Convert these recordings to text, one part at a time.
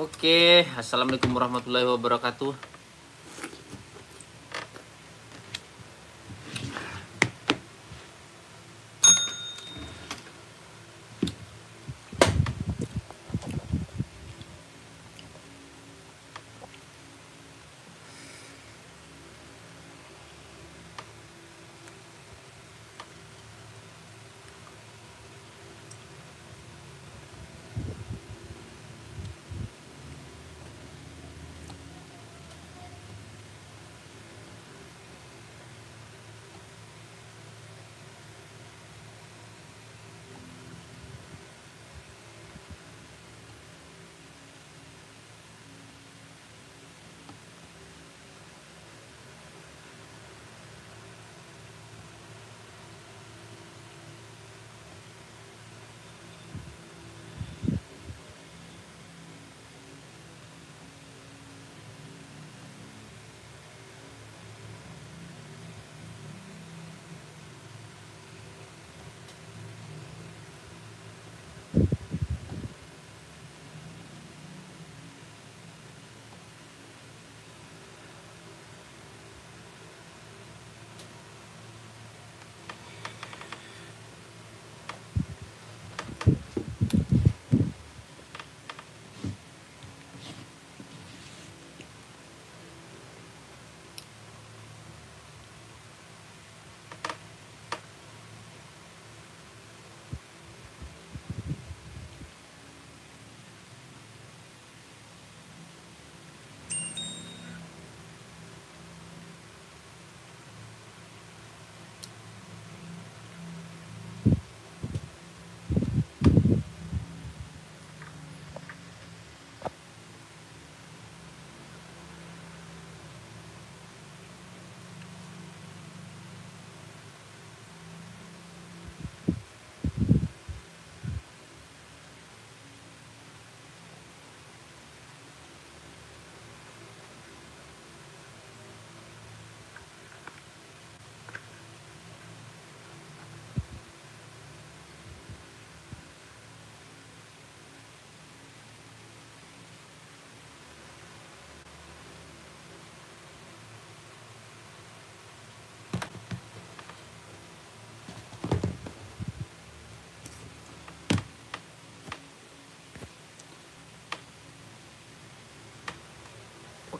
Oke, assalamualaikum warahmatullahi wabarakatuh.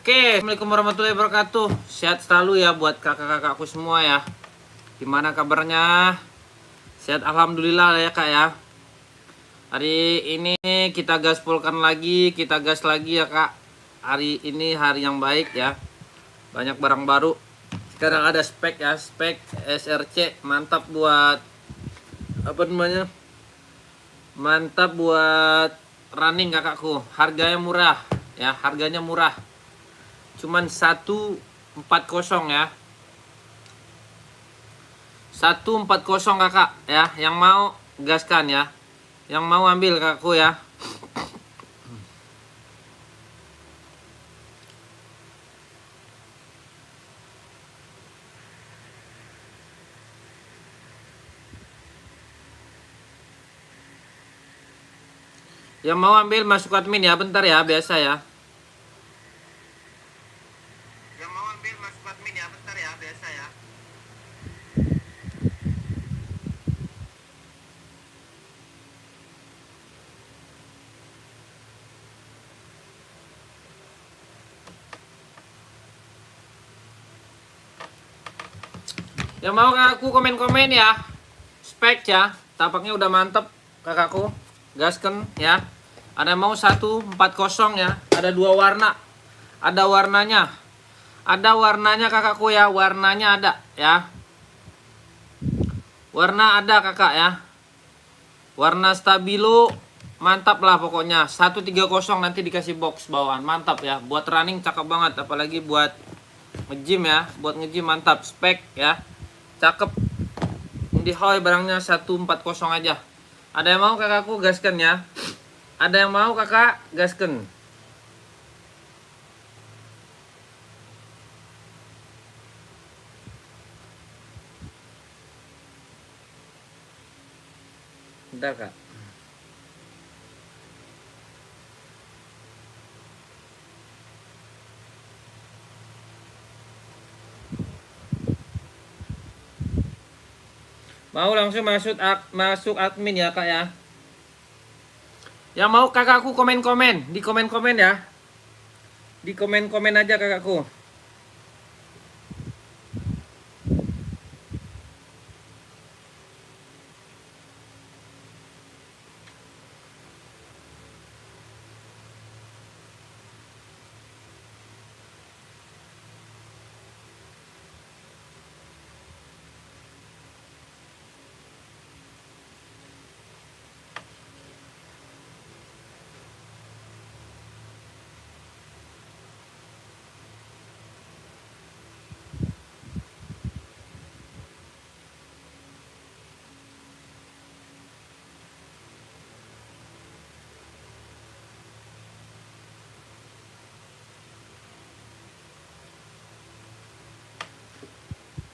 Oke, assalamualaikum warahmatullahi wabarakatuh. Sehat selalu ya buat kakak-kakakku semua ya. Gimana kabarnya? Sehat alhamdulillah ya kak ya. Hari ini kita gaspolkan lagi, kita gas lagi ya kak. Hari ini hari yang baik ya. Banyak barang baru. Sekarang ada spek ya, spek SRC mantap buat apa namanya? Mantap buat running kakakku. Harganya murah ya, harganya murah. Cuman 140 ya. 140 kakak ya. Yang mau gaskan ya. Yang mau ambil kakakku ya. Yang mau ambil masuk admin ya. Bentar ya, biasa ya. Yang mau ambil masuk admin ya. Bentar ya, biasa ya. Yang mau kakakku komen-komen ya. Spek ya. Tapaknya udah mantep kakakku. Gasken ya. Ada mau 140 ya. Ada 2 warna. Ada warnanya. Ada warnanya kakakku ya. Warnanya ada ya. Warna ada kakak ya. Warna stabilo. Mantap lah pokoknya. 130 nanti dikasih box bawaan. Mantap ya. Buat running cakep banget. Apalagi buat nge-gym ya. Buat nge-gym mantap. Spek ya. Cakep. Di Hoi barangnya 140 aja. Ada yang mau kakakku gasken ya. Ada yang mau kakak gasken. Bentar kak. Mau langsung masuk admin ya kak ya. Yang mau kakakku komen-komen di komen-komen ya. Di komen-komen aja kakakku.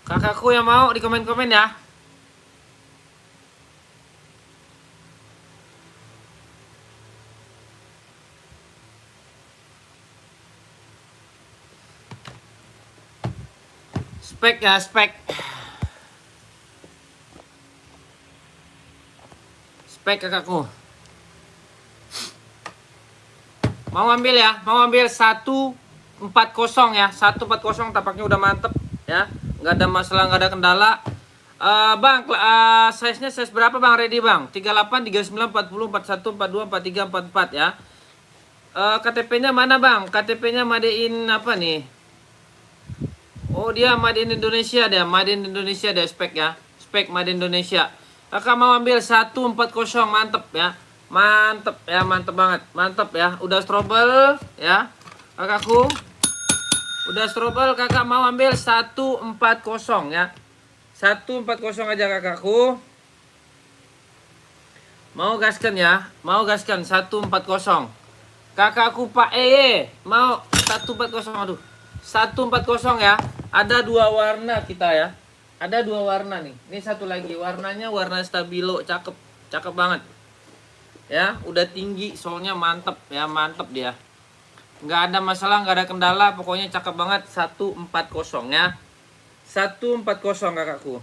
Kakakku yang mau di komen-komen ya. Spek ya, spek. Spek kakakku. Mau ambil ya, mau ambil 140 ya. 140 tapaknya udah mantep ya. Nggak ada masalah, nggak ada kendala. Bang, size-nya size berapa bang? Ready bang? 38, 39, 40, 41, 42, 43, 44 ya. KTP-nya mana bang? KTP-nya Made in apa nih? Oh dia Made in Indonesia dia. Made in Indonesia dia spek ya. Spek Made in Indonesia. Kakak mau ambil 140, mantep ya. Mantep ya, mantep banget. Mantep ya. Udah strobel ya. Kakakku. Udah strobel, kakak mau ambil 140 ya. 140 aja kakakku. Mau gaskan ya. Mau gaskan 140. Kakakku Pak mau 140. Aduh. 140 ya. Ada 2 warna kita ya. Ada 2 warna nih. Ini satu lagi warnanya warna stabilo, cakep. Cakep banget. Ya, udah tinggi, soalnya mantep ya, mantep dia. Nggak ada masalah, nggak ada kendala, pokoknya cakep banget. 140 ya. 140 kakakku.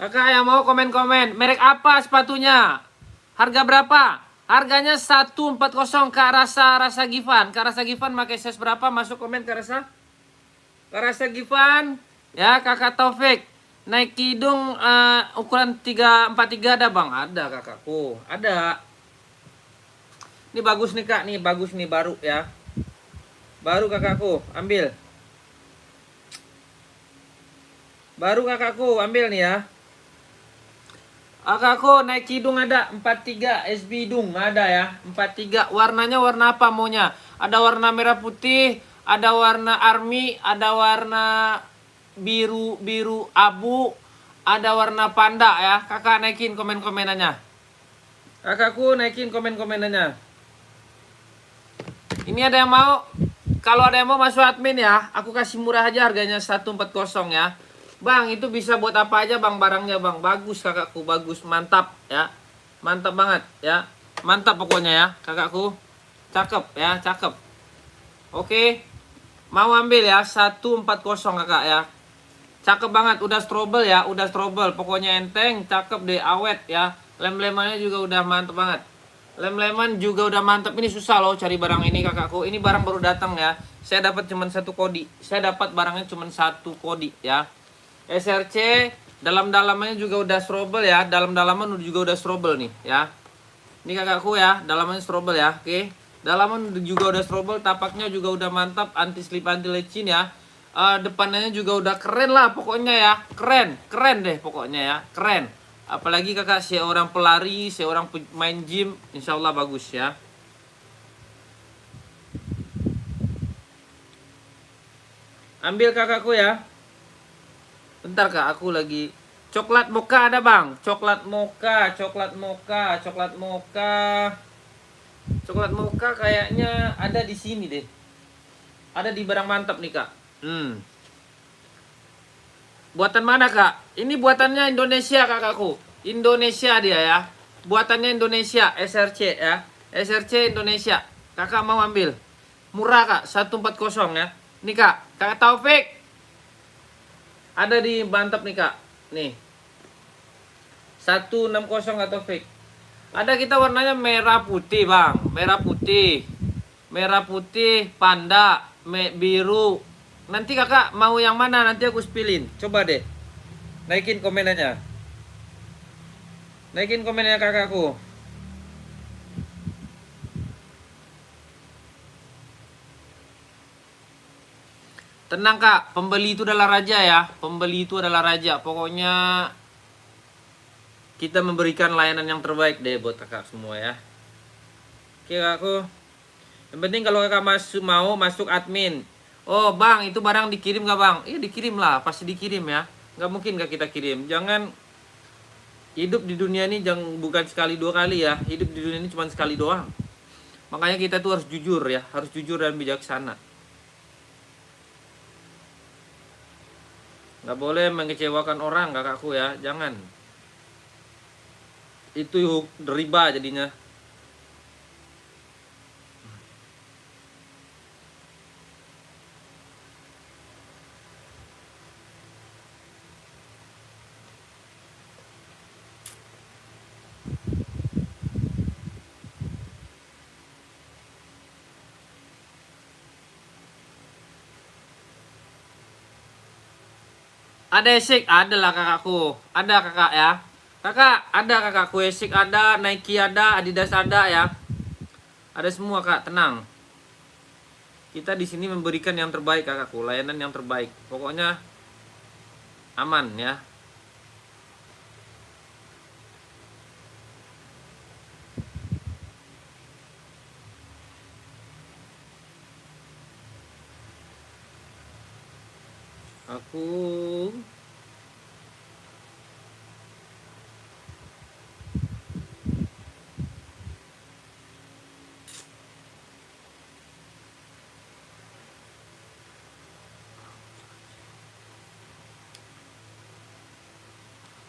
Kakak yang mau komen-komen, merek apa sepatunya? Harga berapa? Harganya 140 Kak Rasa Gifan. Kak Rasa Gifan pakai size berapa? Masuk komen Kak Rasa. Kak Rasa Gifan. Ya, Kakak Taufik. Naik hidung ukuran 343 ada bang? Ada kakakku, ada. Ini bagus nih kak, nih bagus nih, baru ya. Baru kakakku, ambil. Baru kakakku, ambil nih ya. Kakakku naik hidung ada 43 SB hidung ada ya. 43 warnanya warna apa maunya? Ada warna merah putih, ada warna army, ada warna biru abu, ada warna panda ya. Kakak naikin komen-komenannya. Kakakku naikin komen-komenannya. Ini ada yang mau? Kalau ada yang mau masuk admin ya, aku kasih murah aja harganya 140 ya. Bang, itu bisa buat apa aja bang barangnya bang. Bagus kakakku, bagus, mantap ya. Mantap banget ya. Mantap pokoknya ya kakakku. Cakep ya, cakep. Oke. Mau ambil ya 140 kakak ya. Cakep banget, udah strobel ya, udah strobel. Pokoknya enteng, cakep deh, awet ya. Lem-lemannya juga udah mantep banget. Lem-leman juga udah mantep. Ini susah loh cari barang ini kakakku. Ini barang baru datang ya. Saya dapat cuma 1 kodi. Saya dapat barangnya cuma 1 kodi ya. SRC dalam-dalamannya juga udah strobel ya. Dalam-dalaman juga udah strobel nih ya. Ini kakakku ya, dalamannya strobel ya. Oke. Dalaman juga udah strobel, tapaknya juga udah mantap, anti slip, anti lecin ya. Depannya juga udah keren lah pokoknya ya. Keren deh pokoknya ya. Keren. Apalagi kakak seorang pelari, seorang main gym, insya Allah bagus ya. Ambil kakakku ya. Bentar kak, aku lagi Coklat mocha ada bang. Coklat mocha, coklat mocha, coklat mocha. Coklat mocha kayaknya ada di sini deh. Ada di Barang Mantap nih kak. Buatan mana kak? Ini buatannya Indonesia kakakku. Indonesia dia ya. Buatannya Indonesia, SRC ya. SRC Indonesia. Kakak mau ambil? Murah kak, 140 ya. Nih kak, kakak Taufik. Ada di Mantap nih kak. Nih. 160 kak Taufik. Ada kita warnanya merah putih bang. Merah putih. Merah putih, panda, biru. Nanti kakak mau yang mana? Nanti aku spilin. Coba deh. Naikin komenannya. Naikin komennya kakakku. Tenang kak, pembeli itu adalah raja ya. Pembeli itu adalah raja. Pokoknya kita memberikan layanan yang terbaik deh buat kakak semua ya. Oke kakakku. Yang penting kalau kakak mau masuk admin. Oh bang, itu barang dikirim gak bang? Iya dikirim lah, pasti dikirim ya. Gak mungkin gak kita kirim. Jangan hidup di dunia ini bukan sekali dua kali ya. Hidup di dunia ini cuma sekali doang. Makanya kita tuh harus jujur ya. Harus jujur dan bijaksana. Gak boleh mengecewakan orang kakakku ya. Jangan. Itu riba jadinya. Ada esik, ada lah kakakku. Ada kakak ya. Kakak, ada kakakku esik ada, Nike ada, Adidas ada ya. Ada semua kak, tenang. Kita di sini memberikan yang terbaik kakakku, layanan yang terbaik. Pokoknya aman ya. Aku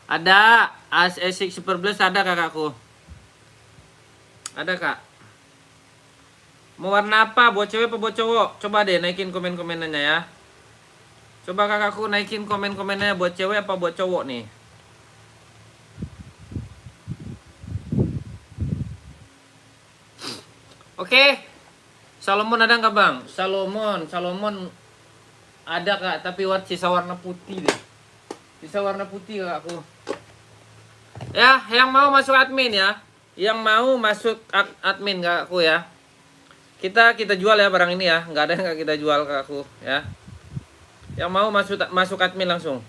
ada Asics Super Blast ada kakakku. Ada kak. Mau warna apa? Buat cewek apa buat cowok? Coba deh naikin komen-komenannya ya. Coba kakakku naikin komen-komennya buat cewek apa buat cowok nih. Oke. Salomon ada nggak bang? Salomon ada kak, tapi sisa warna putih deh. Sisa warna putih kakakku. Ya, yang mau masuk admin ya. Yang mau masuk admin kakakku ya. Kita jual ya barang ini ya. Nggak ada yang kita jual kakakku ya. Yang mau masuk admin langsung.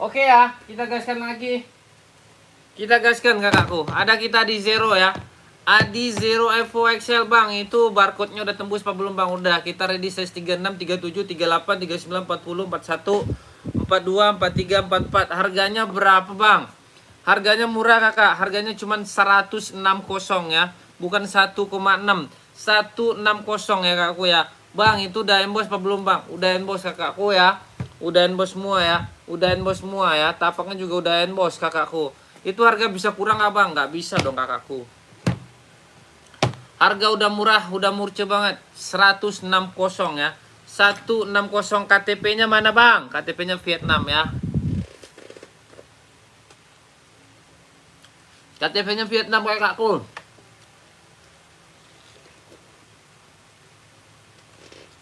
Oke ya, kita gaskan lagi. Kita gaskan kakakku. Ada kita di Zero ya. Adi Zero Evo XL bang, itu barcode-nya udah tembus apa belum bang? Udah, kita ready size 36, 37, 38, 39, 40, 41, 42, 43, 44. Harganya berapa bang? Harganya murah kakak, harganya cuma 160 ya. Bukan 1,6, 160 ya kakakku ya. Bang, itu udah embos apa belum bang? Udah embos kakakku ya. Udah embos semua ya. Udah embos semua ya. Tapaknya juga udah embos kakakku. Itu harga bisa kurang gak bang? Gak bisa dong kakakku. Harga udah murah, udah murce banget. 160 ya. 160 KTP-nya mana bang? KTP-nya Vietnam ya. KTP-nya Vietnam kakakku.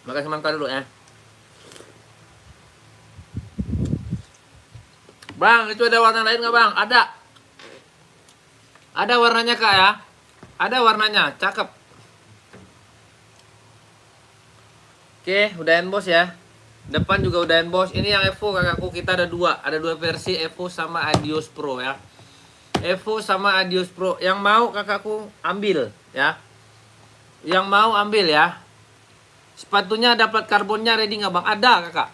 Makasih mangka dulu ya. Bang, itu ada warna lain nggak bang? Ada. Ada warnanya kak ya. Ada warnanya, cakep. Oke, udah embos ya. Depan juga udah emboss. Ini yang Evo kakakku, kita ada dua versi, Evo sama Adios Pro ya. Evo sama Adios Pro. Yang mau kakakku ambil ya. Yang mau ambil ya. Sepatunya dapat karbonnya ready nggak bang? Ada kakak.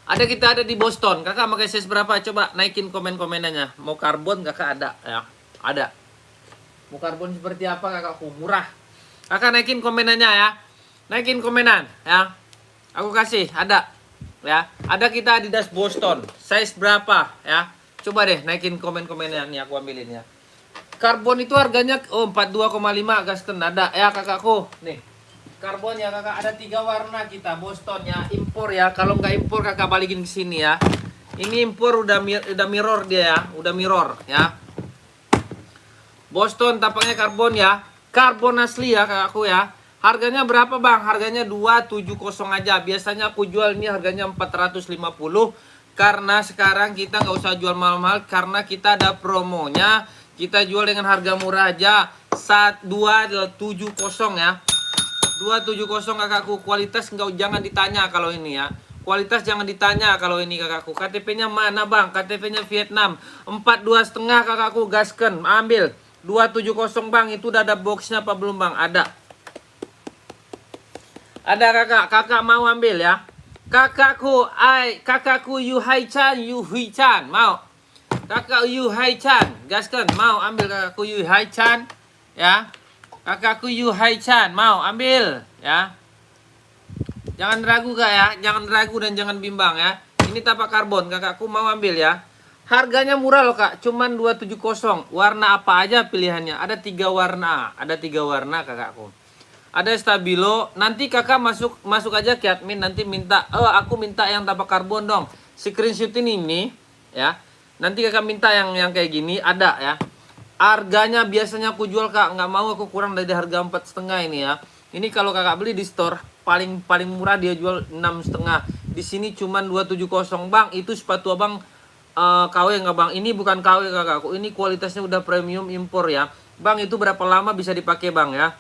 Ada, kita ada di Boston. Kakak pakai size berapa? Coba naikin komen-komenannya. Mau karbon kakak ada ya. Ada. Mau karbon seperti apa kakakku? Murah. Kakak naikin komenannya ya. Naikin komenan ya. Aku kasih, ada ya. Ada kita Adidas Boston. Size berapa ya? Coba deh naikin komen-komennya nih, aku ambilin ya. Karbon itu harganya 42,5 Gaston ada ya kakakku. Nih. Karbon ya kakak, ada 3 warna kita Boston ya, impor ya. Kalau nggak impor kakak balikin ke sini ya. Ini impor udah mirror dia ya, udah mirror ya. Boston tampaknya karbon ya. Karbon asli ya kakakku ya. Harganya berapa bang? Harganya 270 aja. Biasanya aku jual ini harganya 450. Karena sekarang kita nggak usah jual mahal-mahal. Karena kita ada promonya. Kita jual dengan harga murah aja. 270 ya. 270 kakakku. Kualitas jangan ditanya kalau ini ya. Kualitas jangan ditanya kalau ini kakakku. KTP-nya mana bang? KTP-nya Vietnam. 42,5 kakakku, gasken. Ambil. 270 bang. Itu udah ada boxnya apa belum bang? Ada. Ada kakak. Kakak mau ambil ya. Kakakku Yu Hai Chan, Yu Hui Chan. Mau? Kakak Yu Hai Chan. Gasken. Mau ambil kakakku Yu Hai Chan? Ya. Kakakku Yu Hai Chan, mau ambil ya. Jangan ragu kak ya, jangan ragu dan jangan bimbang ya. Ini tapak karbon, kakakku mau ambil ya. Harganya murah loh kak, cuman 270. Warna apa aja pilihannya? Ada 3 warna, kakakku. Ada stabilo. Nanti kakak masuk aja ke admin, nanti minta, aku minta yang tapak karbon dong. Screenshotin ini ya. Nanti kakak minta yang kayak gini, ada ya. Harganya biasanya aku jual kak, nggak mau aku kurang dari harga 4,5 ini ya. Ini kalau kakak beli di store paling murah dia jual 6,5. Di sini cuman 270 bang. Itu sepatu abang KW nggak bang? Ini bukan KW kakakku. Ini kualitasnya udah premium impor ya. Bang itu berapa lama bisa dipakai bang ya?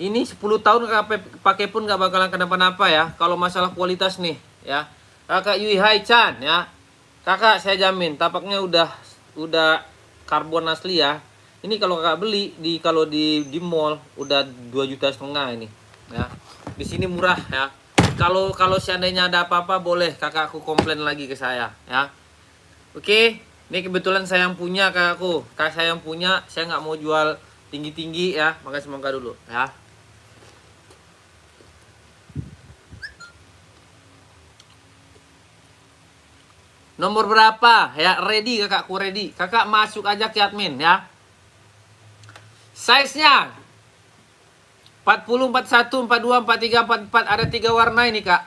Ini 10 tahun kakak pakai pun nggak bakalan kenapa-napa ya. Kalau masalah kualitas nih ya. Kakak Yui Hai Chan ya. Kakak saya jamin tapaknya udah karbon asli ya. Ini kalau kakak beli kalau di mall udah 2,5 juta ini ya. Di sini murah ya. Kalau seandainya ada apa-apa boleh kakakku komplain lagi ke saya ya. Oke, ini kebetulan saya yang punya kakakku. Kakak saya yang punya, saya nggak mau jual tinggi-tinggi ya. Makanya semoga dulu ya. Nomor berapa? Ya, ready kakakku, ready. Kakak masuk aja ke admin ya. Size-nya 40, 41, 42, 43, 44. Ada 3 warna ini kak.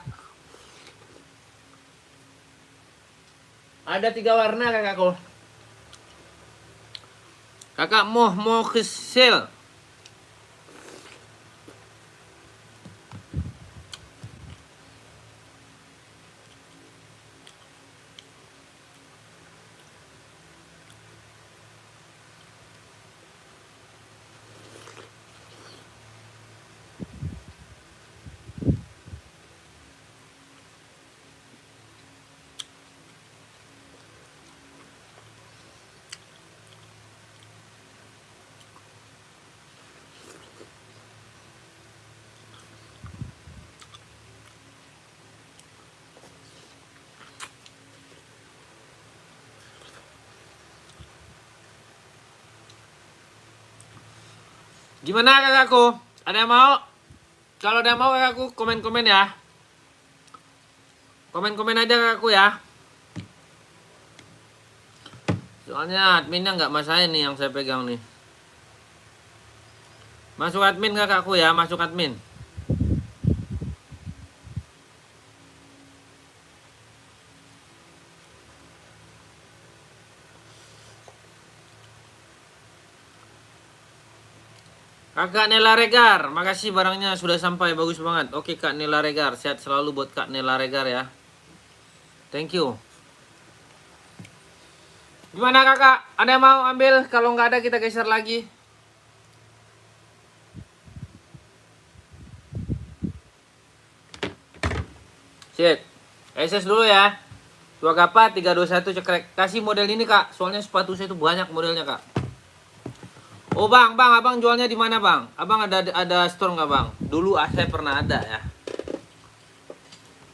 Ada 3 warna kakakku. Kakak mau kesel. Gimana kakakku? Ada yang mau? Kalau ada yang mau kakakku komen-komen ya. Komen-komen aja kakakku ya. Soalnya adminnya nggak masalah nih yang saya pegang nih. Masuk admin kakakku ya, masuk admin. Kakak Nela Regar, makasih barangnya sudah sampai, bagus banget. Oke Kak Nela Regar, sehat selalu buat Kak Nela Regar ya. Thank you. Gimana kakak? Ada yang mau ambil? Kalau nggak ada kita geser lagi. Cek. SS dulu ya. Tua Gapa 321 cekrek. Kasih model ini kak, soalnya sepatu saya itu banyak modelnya kak. Oh bang, abang jualnya di mana bang? Abang ada store nggak bang? Dulu saya pernah ada ya.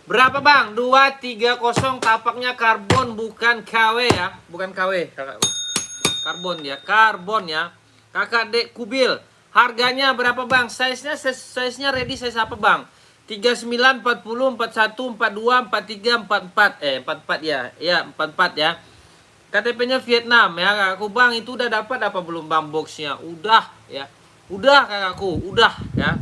Berapa bang? 230 tapaknya karbon bukan KW ya, bukan KW kakak. Karbon ya, karbon ya. Kakak Dek Kubil. Harganya berapa bang? Size-nya ready size apa bang? 39, 40, 41, 42, 43, 44. 44 ya. Ya, 44 ya. KTP-nya Vietnam ya kakakku. Bang, itu udah dapat apa belum bang boxnya? Udah ya. Udah kakakku, udah ya.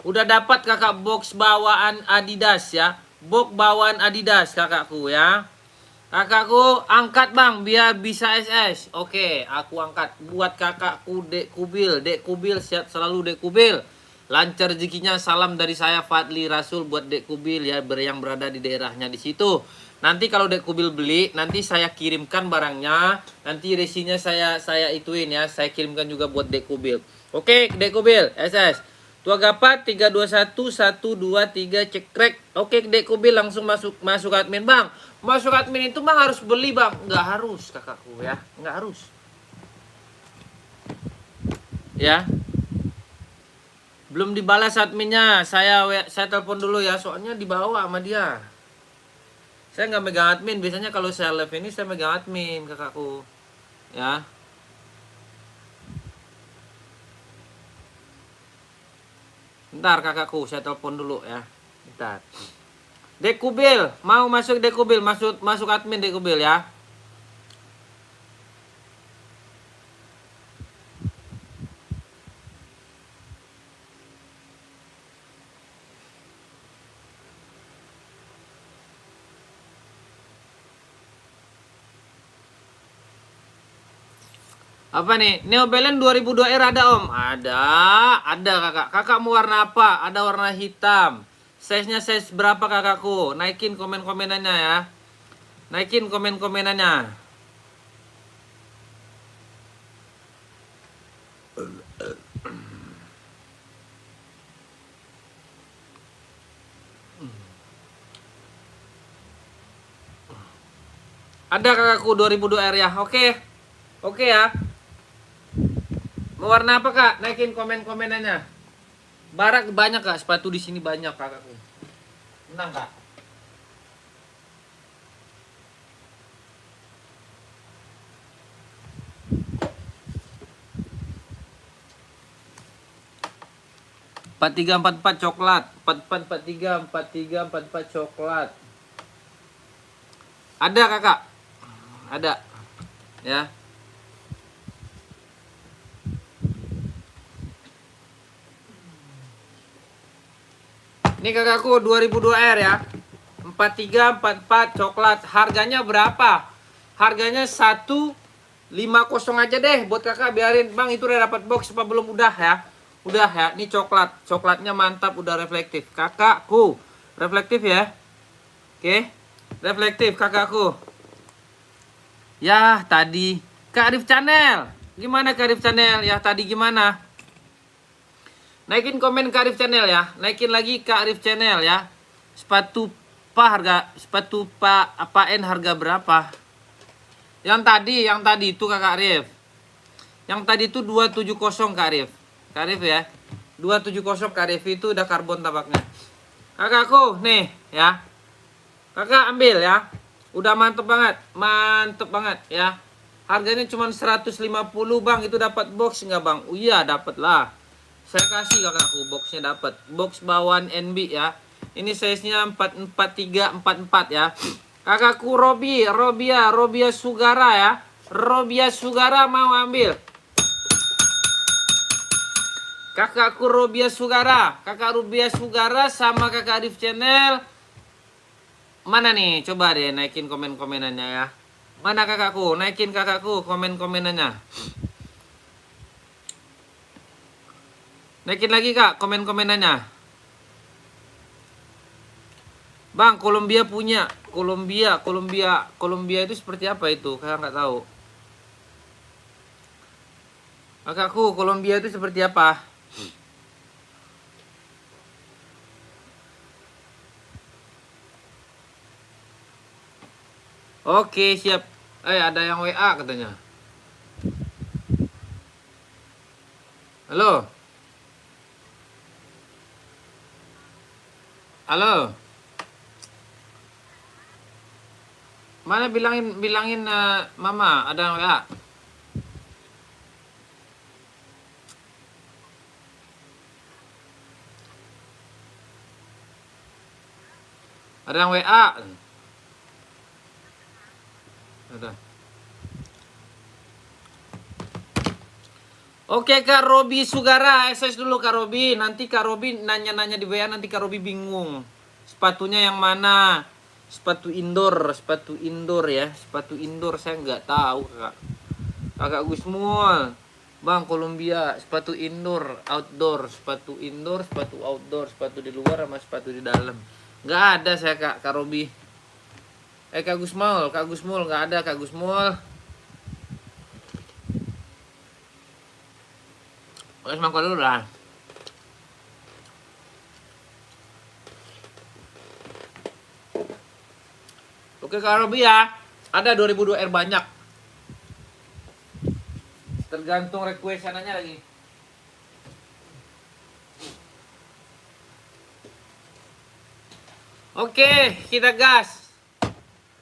Udah dapat kakak box bawaan Adidas ya. Box bawaan Adidas kakakku ya. Kakakku angkat bang biar bisa SS. Oke, aku angkat buat kakakku Dek Kubil. Dek Kubil sehat selalu Dek Kubil. Lancar rezekinya, salam dari saya Fadli Rasul buat Dek Kubil ya, yang berada di daerahnya di situ. Nanti kalau Dek Kubil beli, nanti saya kirimkan barangnya. Nanti resinya saya ituin ya, saya kirimkan juga buat Dek Kubil. Oke, Dek Kubil SS. Tua Gapa 321 123 cekrek. Oke, Dek Kubil langsung masuk admin bang. Masuk admin itu bang harus beli bang. Nggak harus kakakku ya, nggak harus. Ya. Belum dibalas adminnya. Saya telepon dulu ya, soalnya dibawa sama dia. Saya nggak megang admin. Biasanya kalau saya live ini saya megang admin kakakku. Ya. Bentar kakakku, saya telepon dulu ya. Bentar. Dek Kubil, mau masuk Dek Kubil, masuk admin Dek Kubil ya. Apa nih? Neo Balance 2002R ada om? Ada kakak. Kakak mau warna apa? Ada warna hitam. Size-nya size berapa kakakku? Naikin komen-komenannya ya. Naikin komen-komenannya. Ada kakakku 2002R ya. Oke. Oke ya. Mau warna apa kak? Naikin komen-komenannya. Barak banyak kak, sepatu di sini banyak kakakku. Menang kak. Empat tiga empat empat coklat, 4443 coklat. Ada kakak, ada, ya. Ini kakakku 2002R ya. 4344 coklat. Harganya berapa? Harganya 150 aja deh buat kakak, biarin. Bang, itu udah dapat box apa belum? Udah ya. Udah ya. Ini coklat. Coklatnya mantap, udah reflektif. Kakakku, reflektif ya. Oke. Reflektif kakakku. Ya, tadi Kak Arif Channel. Gimana Kak Arif Channel? Ya, tadi gimana? Naikin komen Kak Arif Channel ya. Naikin lagi Kak Arif Channel ya. Sepatu apain harga berapa? Yang tadi itu Kakak Arif. Yang tadi itu 270 Kak Arif. Kak Arif ya. 270 Kak Arif itu udah karbon tabaknya. Kakakku nih ya. Kakak ambil ya. Udah mantep banget. Mantep banget ya. Harganya cuma 150 bang. Itu dapat box nggak bang? Oh iya dapat lah. Saya kasih kakakku boxnya dapat. Box bawaan NB ya. Ini size-nya 44344 ya. Kakakku Robia Sugara ya. Robia Sugara mau ambil. Kakakku Robia Sugara. Kakak Robia Sugara sama Kakak Arif Channel. Mana nih? Coba deh naikin komen-komenannya ya. Mana kakakku? Naikin kakakku komen-komenannya. Naikin lagi kak komen-komenannya. Bang, Kolombia punya. Kolombia itu seperti apa itu? Kakak nggak tahu. Kakakku, Kolombia itu seperti apa? Oke, siap. Ada yang WA katanya. Halo. Halo. Mana bilangin Mama ada yang WA. Ada yang WA. Ada. Oke Kak Robi Sugara, SS dulu Kak Robi. Nanti Kak Robi nanya-nanya di WA, nanti Kak Robi bingung. Sepatunya yang mana? Sepatu indoor ya. Sepatu indoor saya nggak tahu Kak. Kakak Gusmul. Bang Columbia, sepatu indoor, outdoor, sepatu indoor, sepatu outdoor, sepatu di luar sama sepatu di dalam. Nggak ada saya Kak Robi. Kak Gusmul nggak ada Kak Gusmul. Oke, semangkuk dulu lah. Oke Kak Robi ya, ada 2002 R banyak. Tergantung request sananya lagi. Oke, kita gas.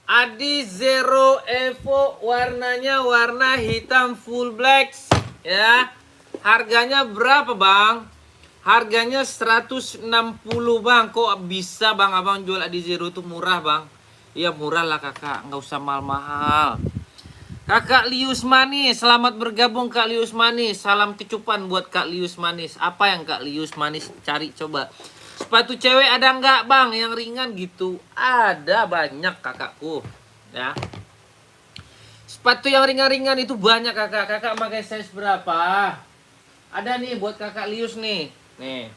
Adi Zero Evo warnanya warna hitam full black ya. Harganya berapa Bang? Harganya 160 Bang. Kok bisa Bang Abang jual Adi Zero itu murah Bang? Iya murah lah Kakak, nggak usah mahal-mahal. Kakak Lius Manis, selamat bergabung Kak Lius Manis. Salam kecupan buat Kak Lius Manis. Apa yang Kak Lius Manis cari coba? Sepatu cewek ada nggak Bang yang ringan gitu? Ada banyak kakakku ya. Sepatu yang ringan-ringan itu banyak kakak. Kakak pakai size berapa? Ada nih buat kakak Lius nih. Nih.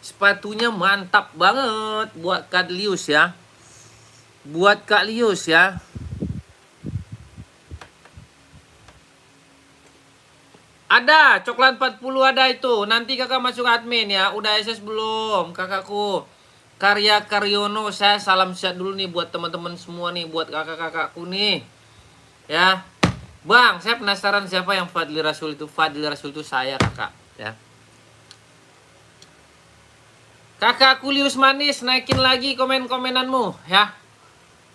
Sepatunya mantap banget buat Kak Lius ya. Buat Kak Lius ya. Ada, coklat 40 ada itu. Nanti kakak masuk admin ya. Udah SS belum kakakku? Karya Karyono, saya salam sehat dulu nih buat teman-teman semua nih. Buat kakak-kakakku nih. Ya. Bang, saya penasaran siapa yang Fadli Rasul itu. Fadli Rasul itu saya kakak ya. Kakakku Lius Manis, naikin lagi komen-komenanmu ya.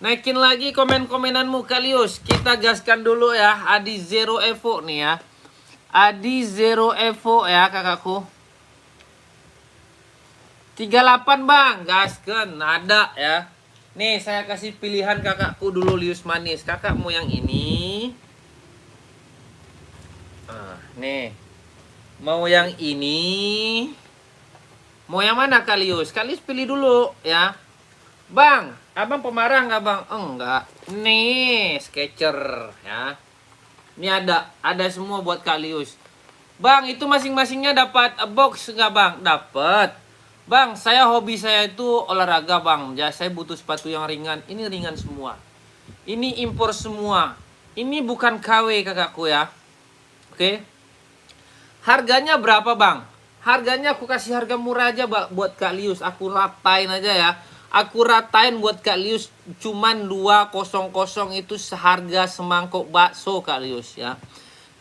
Naikin lagi komen-komenanmu Kak Lius. Kita gaskan dulu ya. Adi Zero Evo nih ya. Adi Zero Evo ya kakakku. 38 Bang, gaskan ada ya. Nih saya kasih pilihan kakakku dulu Lius Manis. Kakak mau yang ini. Nih. Mau yang ini. Mau yang mana Kalius? Kalius pilih dulu ya. Bang, abang pemarah nggak Bang? Enggak. Nih, Skechers ya. Ini ada semua buat Kalius. Bang, itu masing-masingnya dapat box nggak Bang? Dapat. Bang, hobi saya itu olahraga Bang. Ya, saya butuh sepatu yang ringan. Ini ringan semua. Ini impor semua. Ini bukan KW kakakku ya. Oke. Harganya berapa Bang? Harganya aku kasih harga murah aja buat Kak Lius. Aku ratain aja ya. Aku ratain buat Kak Lius cuman 200 itu seharga semangkok bakso Kak Lius ya.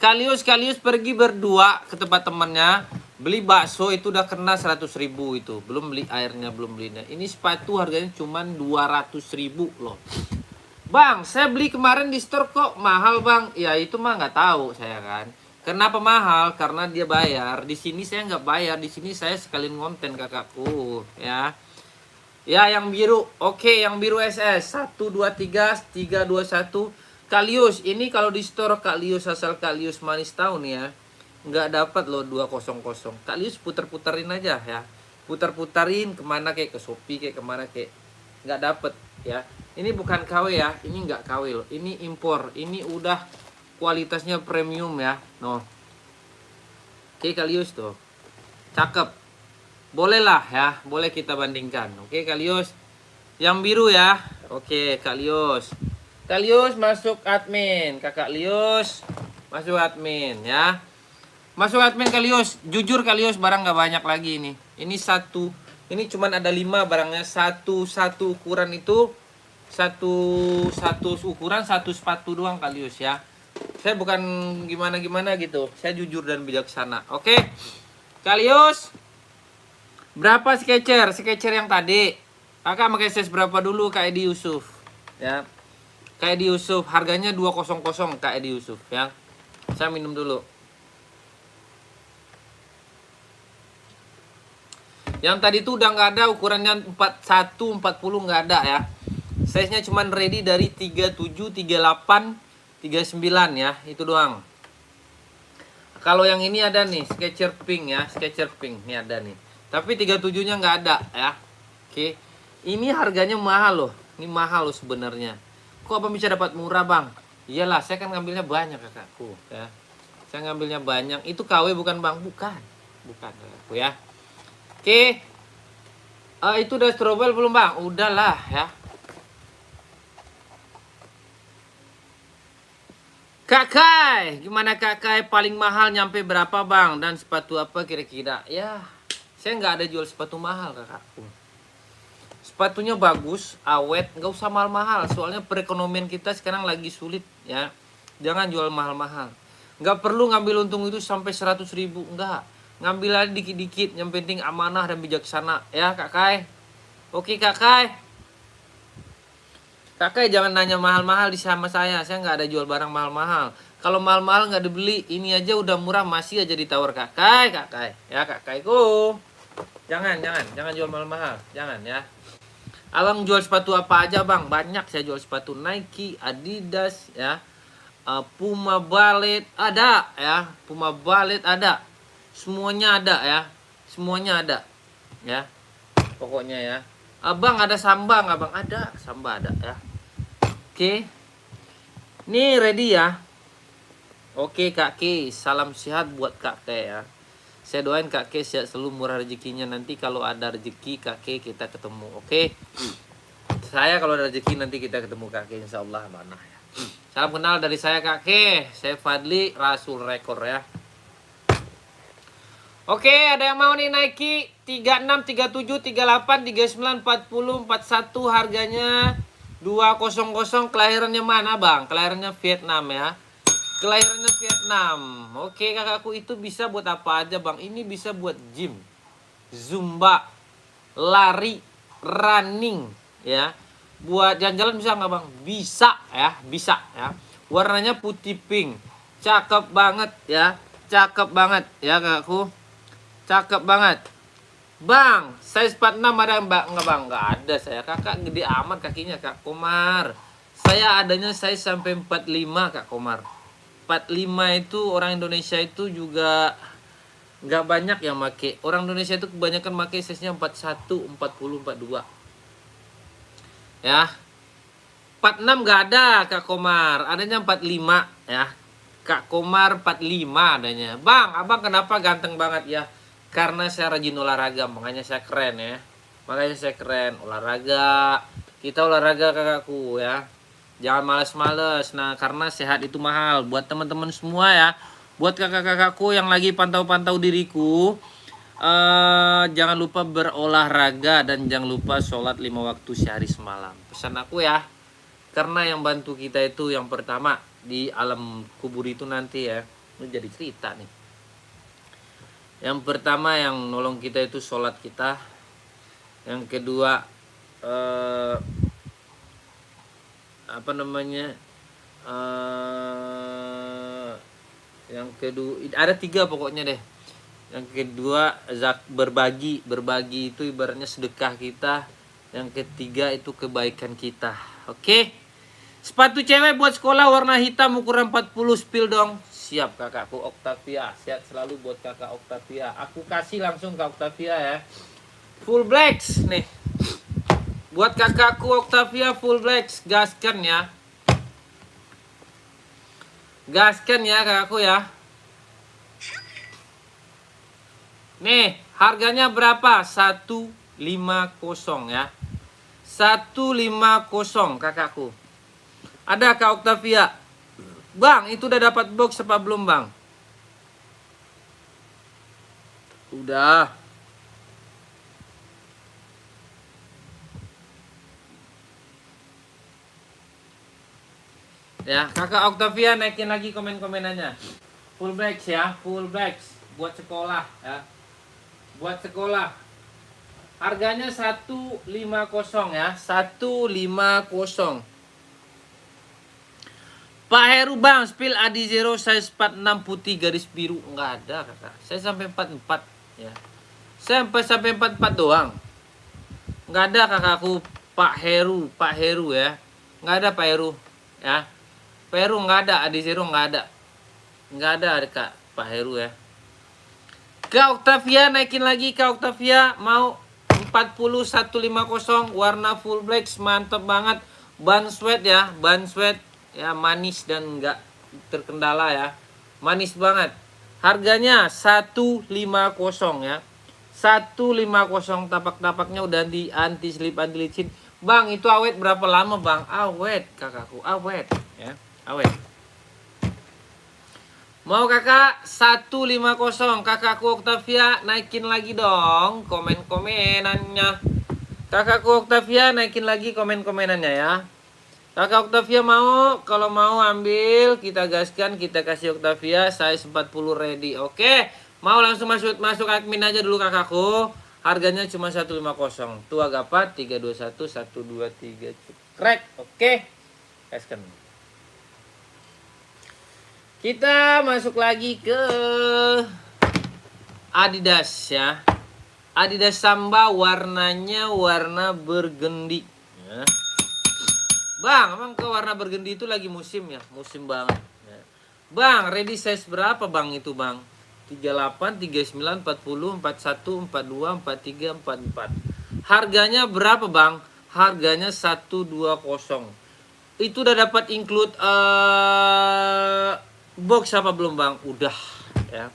Kak Lius pergi berdua ke tempat temannya. Beli bakso itu udah kena 100.000 itu. Belum beli airnya, belum belinya. Ini sepatu harganya cuman 200.000 loh. Bang, saya beli kemarin di store kok mahal Bang. Ya itu mah nggak tahu saya kan. Kenapa mahal? Karena dia bayar. Di sini saya nggak bayar. Di sini saya sekalian konten kakakku, ya. Ya, yang biru. Oke, yang biru SS 1 2 3 3 2 1. Kalius, ini kalau di store Kalius asal Kalius Manis tahu nih ya. Nggak dapat loh 200. Kalius puter-puterin aja ya. Puter-puterin kemana kayak ke Shopee kayak kemana kayak nggak dapet ya. Ini bukan KW ya. Ini nggak KW loh. Ini impor. Ini udah kualitasnya premium ya. No. Oke Kalius tuh. Cakep. Boleh lah ya. Boleh kita bandingkan. Oke Kalius. Yang biru ya. Oke Kalius. Kalius masuk admin. Kakak Lius masuk admin ya. Masuk admin Kalius. Jujur Kalius barang nggak banyak lagi ini. Ini satu. Ini cuman ada 5 barangnya. Satu ukuran itu satu ukuran, satu sepatu doang Kalius ya. Saya bukan gimana-gimana gitu. Saya jujur dan bijaksana. Oke. Kalius, berapa Skechers? Skechers yang tadi. Kakak pakai size berapa dulu Kak Edi Yusuf? Ya. Kak Edi Yusuf, harganya 200 Kak Edi Yusuf ya. Saya minum dulu. Yang tadi tuh udah nggak ada ukurannya 41, 40 nggak ada ya. Size-nya cuman ready dari 37, 38, 39 ya. Itu doang. Kalau yang ini ada nih, Skechers Pink ya. Skechers Pink, ini ada nih. Tapi 37-nya nggak ada ya. Oke. Ini harganya mahal loh. Ini mahal loh sebenarnya. Kok abang bisa dapat murah bang? Iyalah, saya kan ngambilnya banyak kakakku ya. Saya ngambilnya banyak. Itu KW bukan bang? Bukan. Bukan kakakku ya. Oke. Itu udah strobel belum bang? Udahlah ya. Kakai, gimana Kakai, paling mahal nyampe berapa bang? Dan sepatu apa kira-kira? Ya, saya nggak ada jual sepatu mahal kakakku. Sepatunya bagus, awet, nggak usah mahal-mahal. Soalnya perekonomian kita sekarang lagi sulit ya. Jangan jual mahal-mahal. Nggak perlu ngambil untung itu sampai 100.000, enggak. Ngambil aja dikit-dikit, yang penting amanah dan bijaksana ya Kakai. Oke Kakai. Kakak jangan nanya mahal-mahal di sama saya nggak ada jual barang mahal-mahal. Kalau mahal-mahal nggak dibeli, ini aja udah murah masih aja ditawar kakak, ya kakakku. Jangan jual mahal-mahal, jangan ya. Abang jual sepatu apa aja bang? Banyak saya jual sepatu Nike, Adidas, ya, Puma Ballet ada, ya, Puma Ballet ada, semuanya ada ya, semuanya ada, ya, pokoknya ya. Abang ada Samba nggak bang? Ada, Samba ada ya. Oke. Nih ready ya. Oke Kak Ke, salam sehat buat Kak Ke ya. Saya doain Kak Ke sehat selalu, murah rezekinya. Nanti kalau ada rezeki Kak Ke kita ketemu. Oke. Saya kalau ada rezeki nanti kita ketemu Kak Ke, insyaallah mana ya. Salam kenal dari saya Kak Ke. Saya Fadli Rasul Rekor ya. Oke, ada yang mau nih Nike 36, 37, 38, 39, 40, 41 harganya 200. Kelahirannya mana bang? Kelahirannya Vietnam ya. Kelahirannya Vietnam. Oke kakakku, itu bisa buat apa aja bang? Ini bisa buat gym, zumba, lari, running ya. Buat jalan-jalan bisa nggak bang? Bisa ya, bisa ya. Warnanya putih pink. Cakep banget ya. Cakep banget ya kakakku. Cakep banget. Bang, size 46 ada mbak? Enggak bang, enggak ada saya. Kakak gede amat kakinya Kak Komar. Saya adanya size sampai 45 Kak Komar. 45 itu orang Indonesia itu juga nggak banyak yang make. Orang Indonesia itu kebanyakan make size-nya 41, 40, 42. Ya. 46 nggak ada Kak Komar. Adanya 45 ya. Kak Komar 45 adanya. Bang, abang kenapa ganteng banget ya? Karena saya rajin olahraga, makanya saya keren ya. Makanya saya keren, olahraga. Kita olahraga kakakku ya. Jangan males-males. Nah, karena sehat itu mahal. Buat teman-teman semua ya. Buat kakak-kakakku yang lagi pantau-pantau diriku, jangan lupa berolahraga dan jangan lupa sholat 5 waktu sehari semalam. Pesan aku ya. Karena yang bantu kita itu yang pertama di alam kubur itu nanti ya. Ini jadi cerita nih. Yang pertama yang nolong kita itu sholat kita. Yang kedua yang kedua ada 3 pokoknya deh. Yang kedua berbagi itu ibaratnya sedekah kita. Yang ketiga itu kebaikan kita. Oke. Sepatu cewek buat sekolah warna hitam ukuran 40, spill dong. Siap kakakku Octavia, sehat selalu buat kakak Octavia. Aku kasih langsung ke Octavia ya. Full blacks nih. Buat kakakku Octavia full blacks, gaskan ya. Gaskan ya kakakku ya. Nih, harganya berapa? 150 ya. 150 kakakku. Ada Kak Octavia. Bang, itu udah dapat box apa belum bang? Udah. Ya, Kakak Octavia naikin lagi komen-komenannya. Full blacks ya, full blacks buat sekolah ya. Buat sekolah. Harganya 150 ya, 150. Pak Heru bang, spill Adi Zero size 46 putih garis biru. Enggak ada kakak, saya sampai 44 ya. Saya sampai 44 doang. Enggak ada kakakku. Pak Heru ya. Enggak ada Pak Heru ya. Pak Heru enggak ada, Adi Zero enggak ada. Enggak ada kak Pak Heru ya. Kak Octavia naikin lagi, Kak Octavia mau 40150 warna full black, mantep banget. Ban sweat ya, ban sweat ya, manis dan enggak terkendala ya. Manis banget. Harganya 150 ya. 150, tapak-tapaknya udah di anti slip anti licin. Bang, itu awet berapa lama, Bang? Awet, kakakku, awet ya. Awet. Mau kakak 150, kakakku Octavia naikin lagi dong komen-komenannya. Kakakku Octavia naikin lagi komen-komenannya ya. Kakak Octavia mau, kalau mau ambil kita gaskan, kita kasih Octavia size 40 ready. Oke, mau langsung masuk admin aja dulu kakakku. Harganya cuma 150. Tuh agapat 321 123 cekrek. Oke. Gaskan. Kita masuk lagi ke Adidas ya. Adidas Samba warnanya warna burgundy ya. Bang, emang ke warna burgundy itu lagi musim ya? Musim banget ya. Bang, ready size berapa bang itu bang? 38, 39, 40, 41, 42, 43, 44. Harganya berapa bang? Harganya 120. Itu udah dapat include box apa belum bang? Udah ya.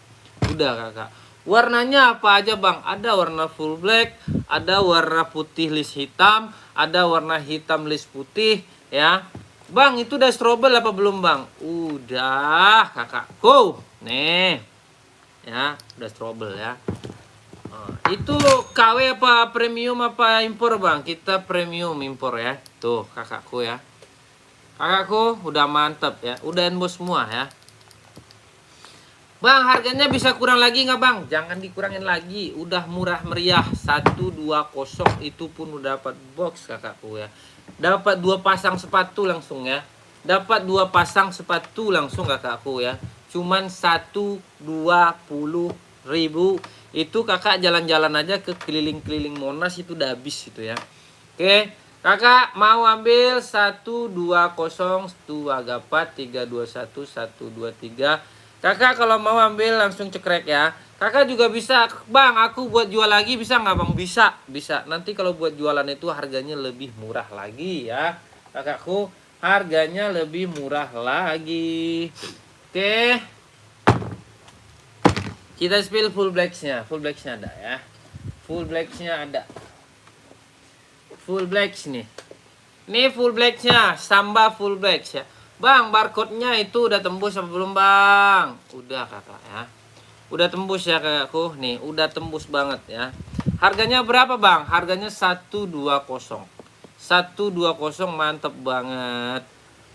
Udah kakak. Warnanya apa aja bang? Ada warna full black, ada warna putih list hitam, ada warna hitam list putih ya. Bang, itu udah strobel apa belum bang? Udah kakakku. Nih. Ya, udah strobel ya. Itu KW apa premium apa impor bang? Kita premium impor ya. Tuh kakakku ya. Kakakku udah mantep ya. Udah embos semua ya. Bang, harganya bisa kurang lagi nggak bang? Jangan dikurangin lagi. Udah murah meriah. 120 itu pun udah dapat box kakakku ya. Dapat 2 pasang sepatu langsung ya. Dapat 2 pasang sepatu langsung kakakku ya. Cuman 120.000. Itu kakak jalan-jalan aja ke keliling-keliling Monas itu udah habis itu ya. Oke. Kakak mau ambil 120 tuh agapat 321 123. Kakak kalau mau ambil langsung cekrek ya. Kakak juga bisa, bang aku buat jual lagi bisa nggak bang? Bisa, bisa. Nanti kalau buat jualan itu harganya lebih murah lagi ya. Kakakku harganya lebih murah lagi. Oke. Kita spill full blacks-nya. Full blacks-nya ada ya. Full blacks-nya ada. Full blacks nih. Ini full blacks-nya, Samba full blacks ya. Bang, barcode-nya itu udah tembus apa belum bang? Udah kakak ya. Udah tembus ya kakakku. Nih, udah tembus banget ya. Harganya berapa bang? Harganya 120. 120 mantep banget.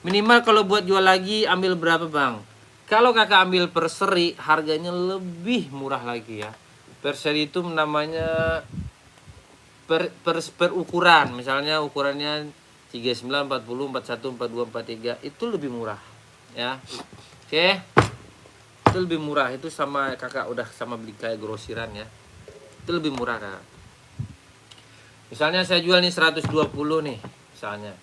Minimal kalau buat jual lagi ambil berapa bang? Kalau kakak ambil per seri harganya lebih murah lagi ya. Per seri itu namanya per ukuran. Misalnya ukurannya 39, 40, 41, 42, 43 itu lebih murah ya. Oke. Itu lebih murah, itu sama kakak udah sama beli kayak grosiran ya. Itu lebih murah kakak. Misalnya saya jual nih 120 nih misalnya.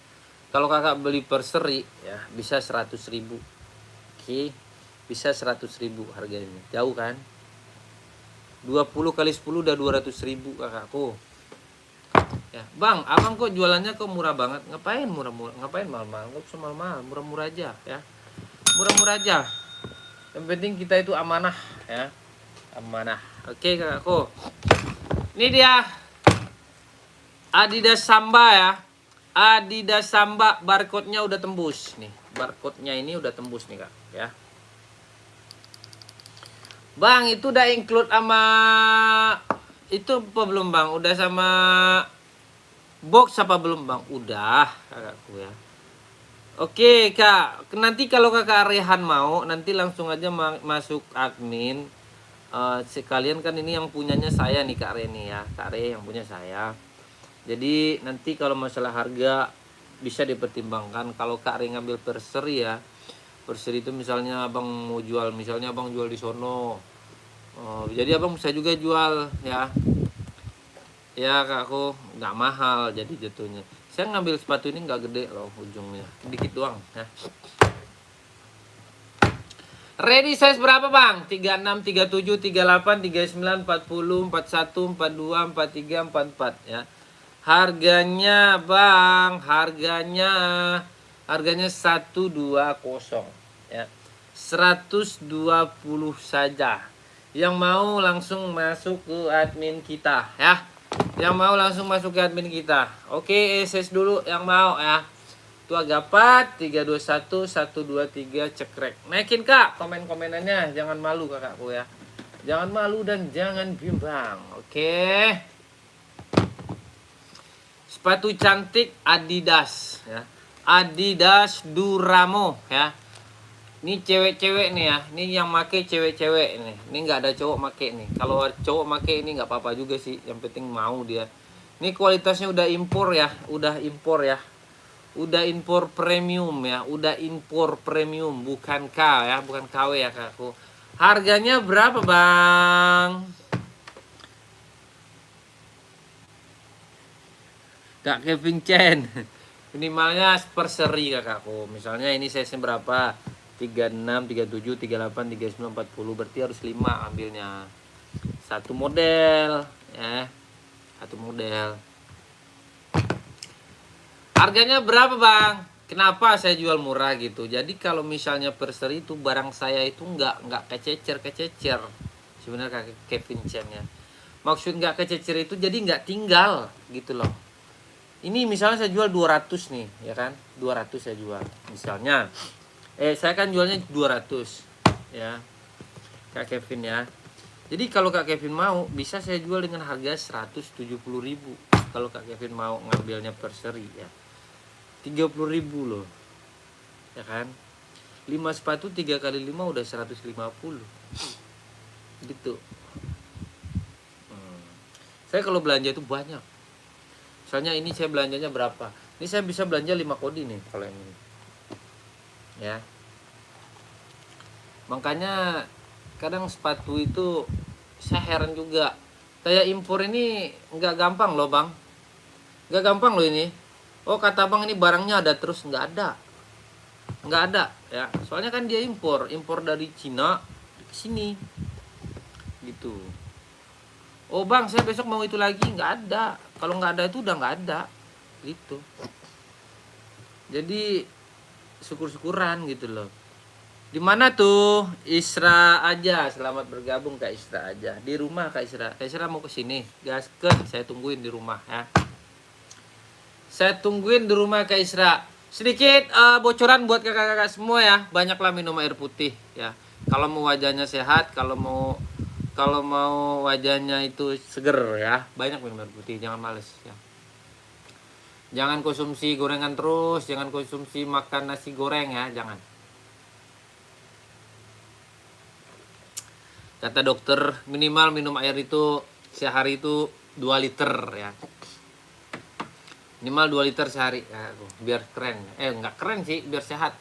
Kalau kakak beli per seri ya bisa 100.000. Oke. Bisa 100.000 harganya. Jauh kan? 20 kali 10 udah 200.000 kakakku. Ya, bang, abang kok jualannya kok murah banget? Ngapain murah-murah? Ngapain mahal-mahal? Nggak usah mahal-mahal, murah-murah aja ya. Murah-murah aja. Yang penting kita itu amanah ya. Amanah. Oke, kakakku. Ini dia Adidas Samba ya. Adidas Samba barcode-nya udah tembus nih. Barcode-nya ini udah tembus nih, Kak, ya. Bang, itu udah include sama itu apa belum, Bang? Udah sama box apa belum bang? Udah kakakku ya. Oke kak, nanti kalau kakak Rehan mau, nanti langsung aja masuk admin. Sekalian kan ini yang punyanya saya nih Kak Reni ya, Kak Re yang punya saya. Jadi nanti kalau masalah harga bisa dipertimbangkan. Kalau Kak Re ngambil per seri ya, per seri itu misalnya abang mau jual, misalnya abang jual di sono, jadi abang bisa juga jual ya. Ya kak, aku nggak mahal jadi jatuhnya. Saya ngambil sepatu ini nggak gede loh ujungnya, dikit doang ya. Ready size berapa bang? 36, 37, 38, 39, 40, 41, 42, 43, 44 ya. Harganya bang, harganya 120 ya. 120 saja. Yang mau langsung masuk ke admin kita ya. Yang mau langsung masuk ke admin kita. Oke, SS dulu yang mau ya. Tua Gapat 321 123 cekrek. Naikin kak komen-komenannya, jangan malu kakakku ya. Jangan malu dan jangan bimbang. Oke. Sepatu cantik Adidas ya. Adidas Duramo ya. Ini cewek-cewek nih ya. Ini yang make cewek-cewek nih. Ini nggak ada cowok make nih. Kalau cowok make ini nggak apa-apa juga sih. Yang penting mau dia. Ini kualitasnya udah impor ya. Udah impor ya. Udah impor premium ya. Udah impor premium. Bukan K ya. Bukan KW ya kakakku. Harganya berapa bang? Kak Kevin Chen. Minimalnya per seri kakakku. Misalnya ini size berapa? 36, 37, 38, 39, 40. Berarti harus 5 ambilnya. Satu model ya. Satu model. Harganya berapa bang? Kenapa saya jual murah gitu? Jadi kalau misalnya per seri itu barang saya itu nggak kececer. Sebenarnya Kevin Chen ya. Maksud nggak kececer itu jadi nggak tinggal gitu loh. Ini misalnya saya jual 200 nih, ya kan? 200 saya jual. Misalnya saya kan jualnya 200 ya. Kak Kevin ya. Jadi kalau Kak Kevin mau bisa saya jual dengan harga 170.000. Kalau Kak Kevin mau ngambilnya per seri ya. 30.000 loh. Ya kan? 5 sepatu 3 kali 5 udah 150. Gitu. Saya kalau belanja itu banyak. Misalnya ini saya belanjanya berapa? Ini saya bisa belanja 5 kodi nih kalau yang ini. Ya. Makanya kadang sepatu itu saya heran juga. Kayak impor ini nggak gampang loh bang. Nggak gampang loh ini. Oh kata bang ini barangnya ada terus, nggak ada. Nggak ada ya. Soalnya kan dia impor dari Cina ke sini. Gitu. Oh bang saya besok mau itu lagi, nggak ada. Kalau nggak ada itu udah nggak ada. Gitu. Jadi syukur-syukuran gitu loh. Di mana tuh? Isra aja. Selamat bergabung Kak Isra aja. Di rumah Kak Isra. Kak Isra mau ke sini. Gaskeun, saya tungguin di rumah ya. Saya tungguin di rumah Kak Isra. Sedikit bocoran buat kakak-kakak semua ya. Banyaklah minum air putih ya. Kalau mau wajahnya sehat, kalau mau wajahnya itu seger ya, banyak minum air putih, jangan males ya. Jangan konsumsi gorengan terus, jangan konsumsi makan nasi goreng ya, jangan. Kata dokter minimal minum air itu sehari itu 2 liter ya. Minimal 2 liter sehari ya, biar keren. Nggak keren sih, biar sehat.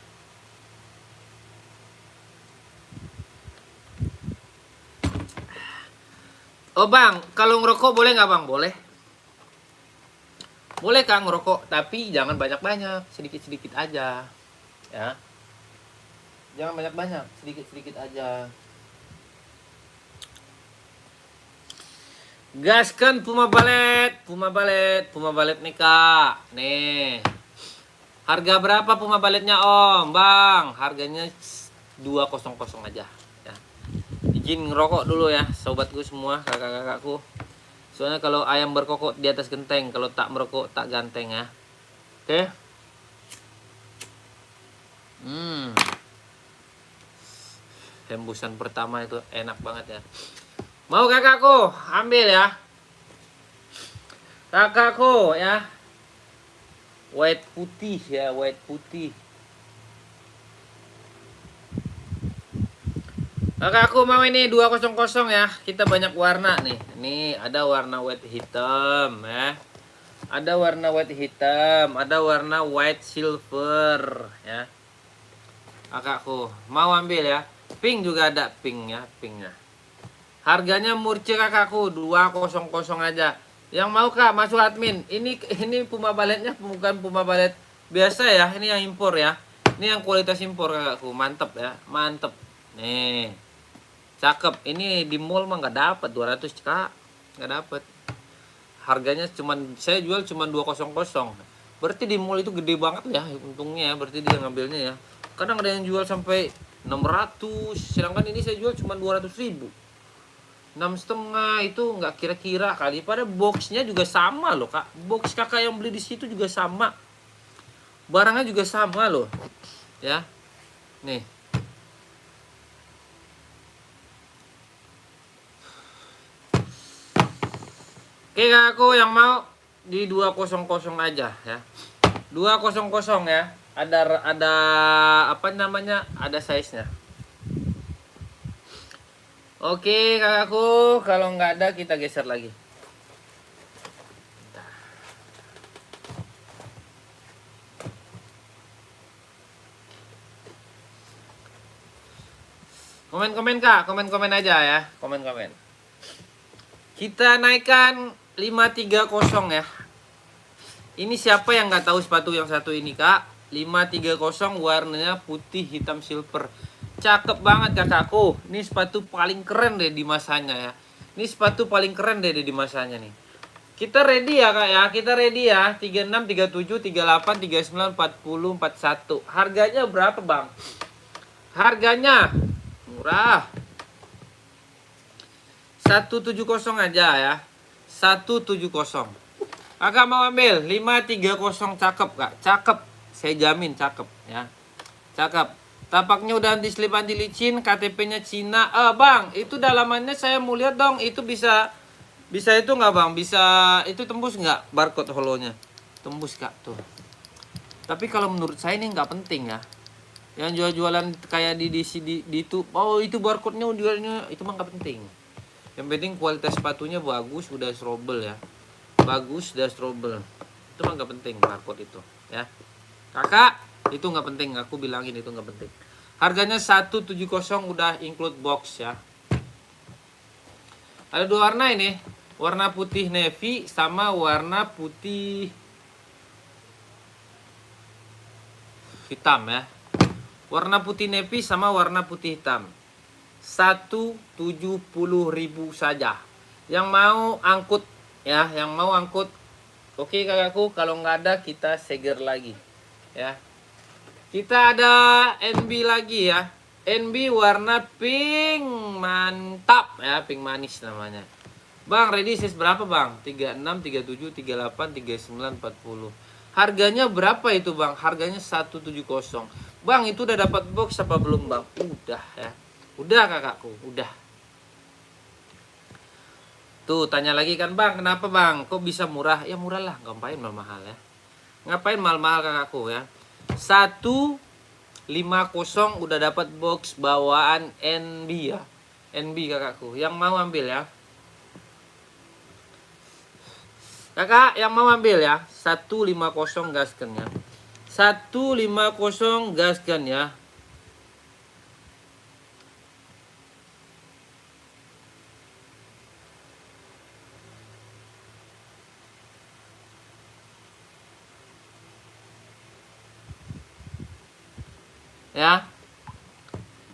Oh bang, kalau ngerokok boleh nggak bang? Boleh. Boleh Kang ngerokok, tapi jangan banyak-banyak, sedikit-sedikit aja. Ya. Jangan banyak-banyak, sedikit-sedikit aja. Gaskan Puma Balet nih Kak. Nih. Harga berapa Puma Baletnya Om? Bang, harganya 200 aja ya. Izin ngerokok dulu ya, sobatku semua, kakak-kakakku. Soalnya kalau ayam berkokok di atas genteng, kalau tak merokok tak ganteng ya. Oke. Hembusan pertama itu enak banget ya. Mau kakakku, ambil ya. Kakakku ya. White putih ya, white putih. Kakak aku mau ini 200 ya. Kita banyak warna nih. Ini ada warna white hitam ya. Ada warna white hitam, ada warna white silver ya. Kakakku mau ambil ya. Pink juga ada pink ya, pinknya. Harganya murce kakakku 200 aja. Yang mau Kak masuk admin. Ini Puma Balletnya bukan Puma Ballet biasa ya. Ini yang impor ya. Ini yang kualitas impor kakakku. Mantep ya, mantep. Nih. Cakep. Ini di mall mah nggak dapat 200 Kak. Nggak dapat. Harganya cuman saya jual cuman 200. Berarti di mall itu gede banget ya untungnya ya. Berarti dia ngambilnya ya. Kadang ada yang jual sampai 600, sedangkan ini saya jual cuma 200.000. 6,5 itu nggak kira-kira kali. Pada boxnya juga sama loh Kak. Box kakak yang beli di situ juga sama. Barangnya juga sama loh. Ya. Nih. Oke kakakku yang mau di 200 aja ya. 200 ya. Ada apa namanya? Ada size-nya. Oke kakakku, kalau nggak ada kita geser lagi. Komen-komen Kak, komen-komen aja ya, komen-komen. Kita naikkan 530 ya. Ini siapa yang nggak tahu sepatu yang satu ini Kak? 530 warnanya putih hitam silver. Cakep banget kakakku. Ini sepatu paling keren deh di masanya ya. Ini sepatu paling keren deh di masanya nih. Kita ready ya Kak ya. Kita ready ya. 36, 37, 38, 39, 40, 41. Harganya berapa Bang? Harganya murah. 170 aja ya. 170. Kakak mau ambil 530 cakep Kak. Cakep. Saya jamin cakep ya. Cakep. Tapaknya udah anti slip anti licin, KTP-nya Cina. Bang, itu dalamannya saya mau lihat dong. Itu bisa itu nggak Bang? Bisa itu tembus nggak barcode holonya? Tembus Kak tuh. Tapi kalau menurut saya ini nggak penting ya. Yang jual-jualan kayak di itu, oh itu barcode-nya jualnya itu mah nggak penting. Yang penting kualitas sepatunya bagus, udah strobel ya. Bagus, udah strobel. Itu mah nggak penting barcode itu ya. Kakak, itu nggak penting, aku bilangin itu nggak penting. Harganya 170 udah include box ya. Ada dua warna ini, warna putih navy sama warna putih hitam ya. Warna putih navy sama warna putih hitam. 170.000 saja. Yang mau angkut ya, yang mau angkut. Oke kakakku, kalau nggak ada kita seger lagi ya. Kita ada NB lagi ya. NB warna pink mantap ya, pink manis namanya. Bang, ready size berapa Bang? 36, 37, 38, 39, 40. Harganya berapa itu Bang? Harganya 170. Bang, itu udah dapat box apa belum Bang? Udah ya. Udah kakakku, udah. Tuh tanya lagi kan Bang, kenapa Bang? Kok bisa murah? Ya murah lah, ngapain mahal-mahal ya. Ngapain mahal-mahal kakakku ya. 150 udah dapat box bawaan NB ya. NB kakakku. Yang mau ambil ya. Kakak yang mau ambil ya. 150 gaskan ya. 150 gaskan ya. Ya.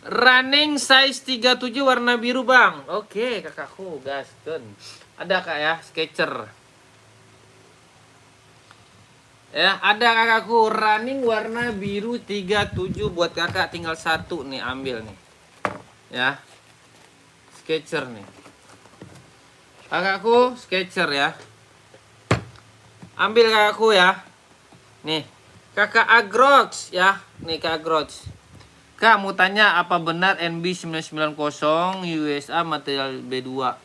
Running size 37 warna biru Bang. Oke kakakku gaskan. Ada Kak ya, Sketcher. Ya, ada kakakku running warna biru 37 buat kakak, tinggal satu nih ambil nih. Ya. Sketcher nih. Kakakku Sketcher ya. Ambil kakakku ya. Nih. Kakak Agrox ya. Nih Kak Agrox. Kak mau tanya apa benar NB 990 USA material B2?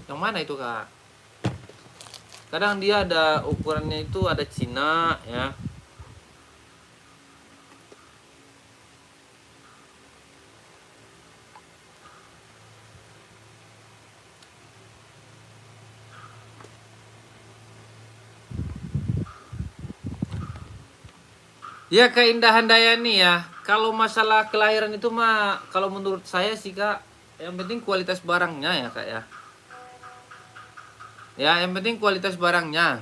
Yang mana itu Kak? Kadang dia ada ukurannya itu ada Cina ya. Ya keindahan Dayani ya. Kalau masalah kelahiran itu mah, kalau menurut saya sih kak, yang penting kualitas barangnya ya kak ya. Ya yang penting kualitas barangnya.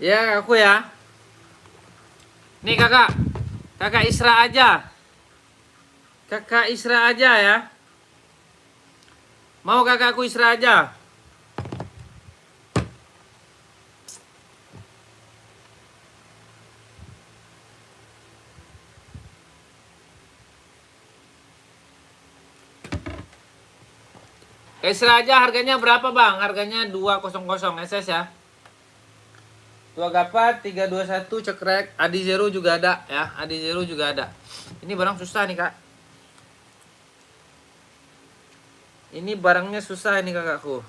Ya aku ya. Nih kakak, kakak Isra aja. Kakak Isra aja ya. Mau kakakku Isra aja. Isra aja harganya berapa bang? Harganya 200 SS ya. 2 gapat 321 cekrek. Adi Zero juga ada ya. Adi Zero juga ada. Ini barang susah nih kak. Ini barangnya susah ini kakakku.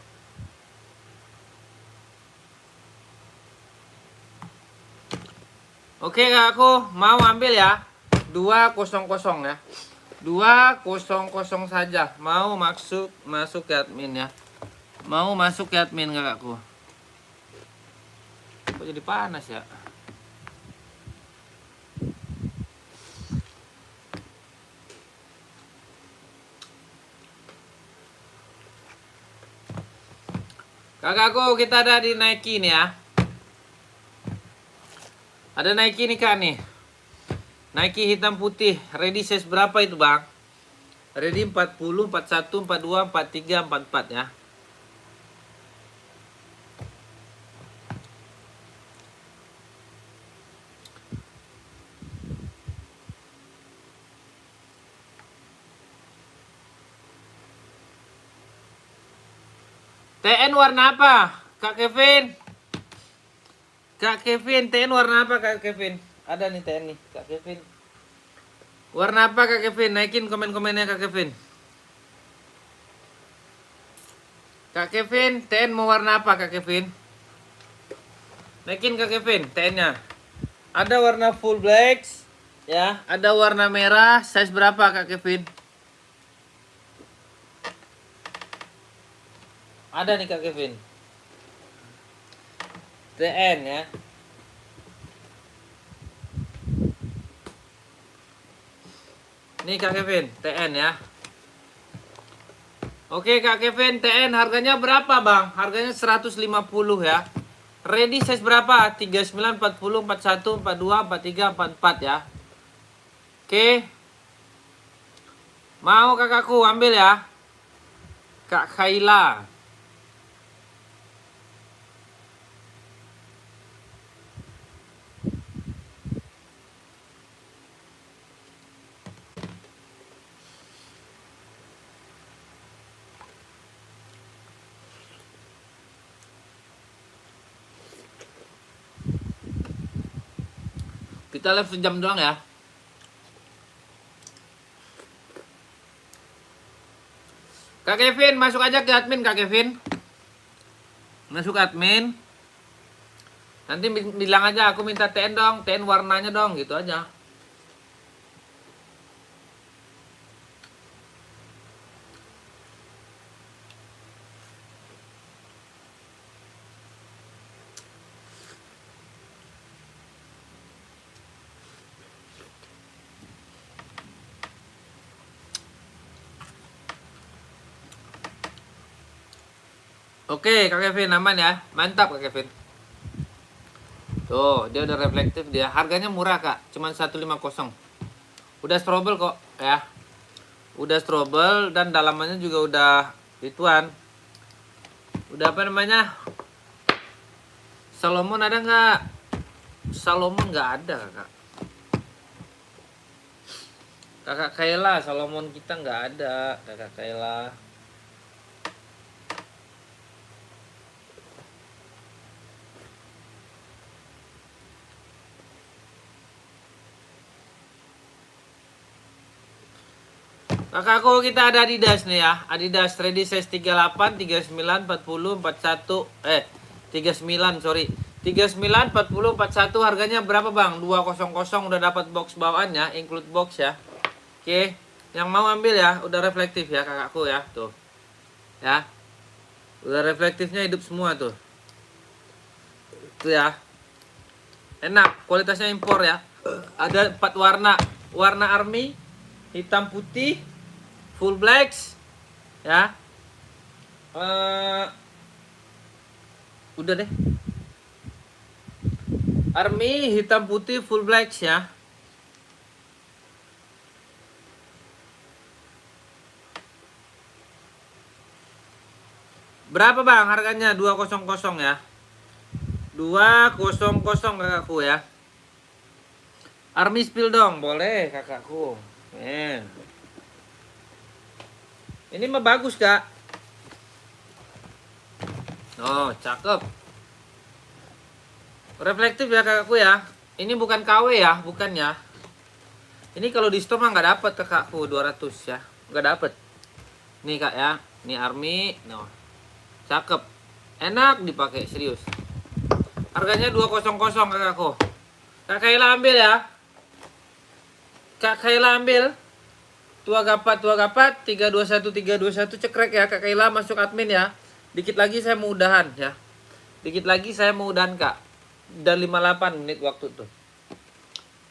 Oke kakakku, mau ambil ya. 200 ya. 200 saja. Mau masuk ke admin ya. Mau masuk ke admin kakakku. Kok jadi panas ya? Kakakku, kita ada di Nike nih ya. Ada Nike nih kak nih. Nike hitam putih. Ready size berapa itu bang? Ready 40, 41, 42, 43, 44 ya. TN warna apa? Kak Kevin. Kak Kevin, TN warna apa Kak Kevin? Ada nih TN nih, Kak Kevin. Warna apa Kak Kevin? Naikin komen-komennya Kak Kevin. Kak Kevin, TN mau warna apa Kak Kevin? Naikin Kak Kevin, TN-nya. Ada warna full black, ya. Ada warna merah, size berapa Kak Kevin? Ada nih Kak Kevin. TN ya. Nih Kak Kevin, TN ya. Oke Kak Kevin, TN harganya berapa bang? Harganya 150 ya. Ready size berapa? 39, 40, 41, 42, 43, 44 ya. Oke. Mau kakakku ambil ya. Kak Khaila. Kita live sejam doang ya. Kak Kevin, masuk aja ke admin Kak Kevin. Masuk admin. Nanti bilang aja aku minta TN dong, TN warnanya dong, gitu aja. Oke Kak Kevin, aman ya. Mantap Kak Kevin. Tuh, dia udah reflektif dia. Harganya murah Kak, cuman 150. Udah strobel kok ya. Udah strobel dan dalamannya juga udah ituan. Udah apa namanya? Salomon ada nggak? Salomon nggak ada kakak. Kakak Kayla, Salomon kita nggak ada. Kakak Kayla. Kakakku kita ada Adidas nih ya. Adidas ready size 38, 39, 40, 41. 39 sorry. 39, 40, 41 harganya berapa bang? 200 udah dapat box bawaannya, include box ya. Oke, yang mau ambil ya, udah reflektif ya kakakku ya, tuh. Ya. Udah reflektifnya hidup semua tuh. Tuh ya. Enak, kualitasnya impor ya. Ada 4 warna. Warna army, hitam putih, full blacks ya. Udah deh. Army hitam putih full blacks ya. Berapa bang harganya? 200 ya. 200 kakakku ya. Army spill dong, boleh kakakku. Ini mah bagus kak. Oh cakep. Reflektif ya kakakku ya. Ini bukan KW ya, bukan ya. Ini kalau di store mah nggak dapat kakakku 200 ya, nggak dapat. Nih kak ya, ini army, no. Cakep, enak dipakai serius. Harganya 200 kakakku. Kak Kayla ambil ya. Kak Kayla ambil. Tua gapat 321 cekrek ya Kak Kayla, masuk admin ya. Dikit lagi saya mau udahan ya. Dikit lagi saya mau udahan kak. Dan 58 menit waktu tuh.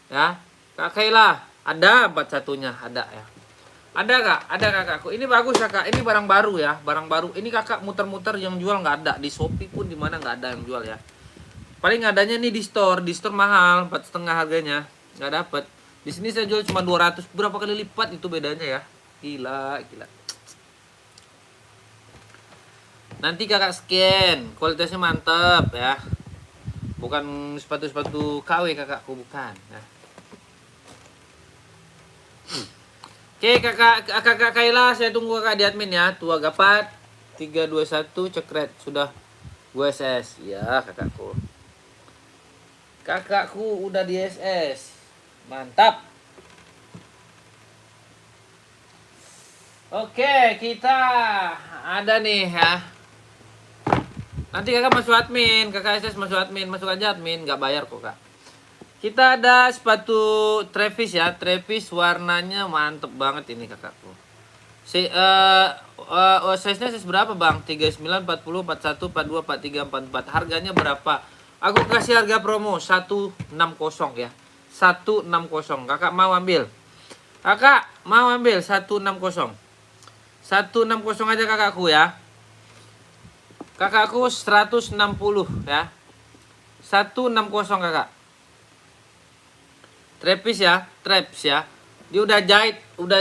Ya. Kak Kayla, ada 41-nya, ada ya. Ada kak, ada kakakku. Ini bagus ya kak. Ini barang baru ya, barang baru. Ini kakak muter-muter yang jual nggak ada. Di Shopee pun di mana nggak ada yang jual ya. Paling adanya nih di store mahal, 4,5 harganya. Nggak dapet. Di sini saya jual cuma 200, berapa kali lipat itu bedanya ya. Gila, gila. Nanti kakak scan, kualitasnya mantep ya. Bukan sepatu-sepatu KW kakakku, bukan ya. Oke kakak Kayla, saya tunggu kakak di admin ya. Tua gapat 321 cekret sudah gue SS ya kakakku. Kakakku udah di SS. Mantap. Oke, kita ada nih ya. Nanti kakak masuk admin, kakak SS masuk admin, masuk aja admin, nggak bayar kok kak. Kita ada sepatu Travis ya, Travis warnanya mantep banget ini kakakku. Size-nya size berapa bang? 39, 40, 41, 42, 43, 44. Harganya berapa? Aku kasih harga promo 160 ya. 160. Kakak mau ambil? Kakak mau ambil 160. 160 aja kakakku ya. Kakakku 160 ya. 160 kakak. Travis ya, Traps ya. Dia udah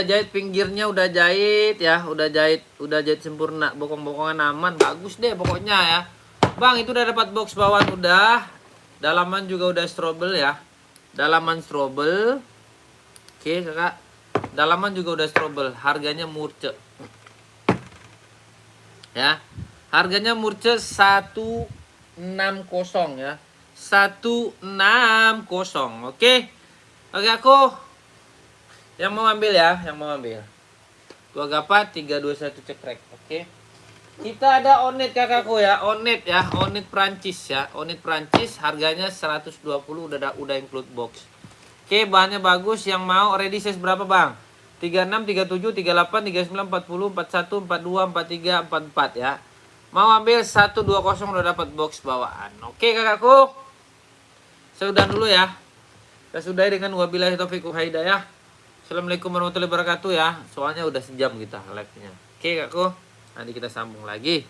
jahit pinggirnya udah jahit ya, udah jahit sempurna, bokong-bokongan aman, bagus deh pokoknya ya. Bang, itu udah dapat box bawaan udah. Dalaman juga udah strobel ya. Dalaman strobel. Oke, kakak. Dalaman juga udah strobel, harganya murce. Ya. Harganya murce 160 ya. 160. Oke. Oke aku yang mau ambil ya, yang mau ambil. Tua gapat 321 cekrek. Oke. Kita ada Onet kakakku ya, Onet ya, Onet Prancis ya. Onet Prancis harganya 120 udah include box. Oke, bahannya bagus. Yang mau ready size berapa, Bang? 36, 37, 38, 39, 40, 41, 42, 43, 44 ya. Mau ambil 120 udah dapat box bawaan. Oke, kakakku. Saya udah dulu ya. Kita sudahi dengan wabillahi taufiq wal hidayah. Assalamualaikum warahmatullahi wabarakatuh ya. Soalnya udah sejam kita live-nya. Oke kakakku, nanti kita sambung lagi.